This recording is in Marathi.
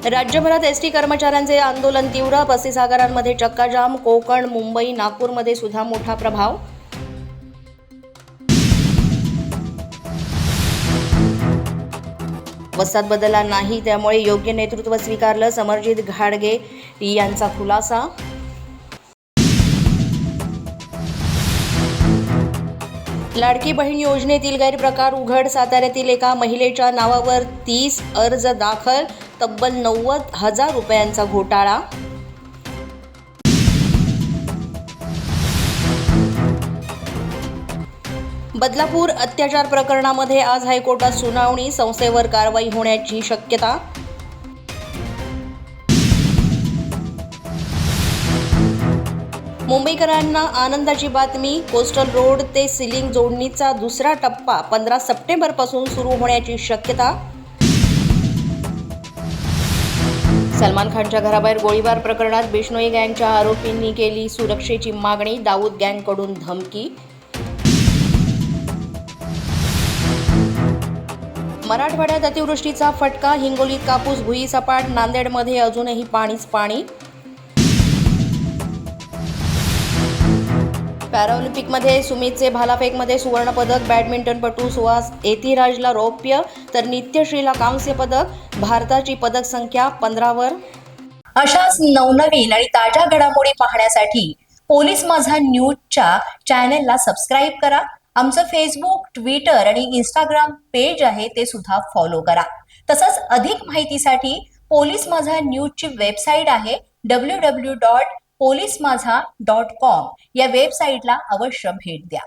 राज्यभरात एसटी कर्मचाऱ्यांचे आंदोलन तीव्र, 35 आगारांमध्ये चक्काजाम. कोकण, मुंबई, नागपूरमध्ये सुद्धा मोठा प्रभाव. वस्तात बदलला नाही, त्यामुळे योग्य नेतृत्व स्वीकारलं, समरजित घाडगे यांचा खुलासा. लाडकी बहीण योजनेतील गैरप्रकार उघड, साताऱ्यातील एका महिलेच्या नावावर 30 अर्ज दाखल, तब्बल 90,000 रुपयांचा घोटाळा. बदलापूर अत्याचार प्रकरणामध्ये आज हायकोर्टात सुनावणी, संस्थेवर कारवाई होण्याची शक्यता. मुंबईकरांना आनंदाची बातमी, कोस्टल रोड ते सिलिंग जोडणीचा दुसरा टप्पा 15 सप्टेंबरपासून सुरू होण्याची शक्यता. सलमान खानच्या घराबाहेर गोळीबार प्रकरणात बिश्नोई गँगच्या आरोपींनी केली सुरक्षेची मागणी, दाऊद गँगकडून धमकी. मराठवाड्यात अतिवृष्टीचा फटका, हिंगोलीत कापूस भुईसपाट, नांदेडमध्ये अजूनही पाणीच पाणी. पॅरालिम्पिकमध्ये सुमितचे भालाफेकमध्ये सुवर्णपदक, बॅडमिंटनपटू सुहास एथिराजला रौप्य तर नित्यश्रीला कांस्य पदक. भारताची पदक संख्या 15वर. अशाच नवनवीन आणि ताज्या घडामोडी पाहण्यासाठी पोलीस माझा न्यूजच्या चॅनेलला सबस्क्राईब करा. आमचं फेसबुक, ट्विटर आणि इंस्टाग्राम पेज आहे ते सुद्धा फॉलो करा. तसंच अधिक माहितीसाठी पोलीस माझा न्यूजची वेबसाईट आहे www.polismazha.com या वेबसाईटला अवश्य भेट द्या.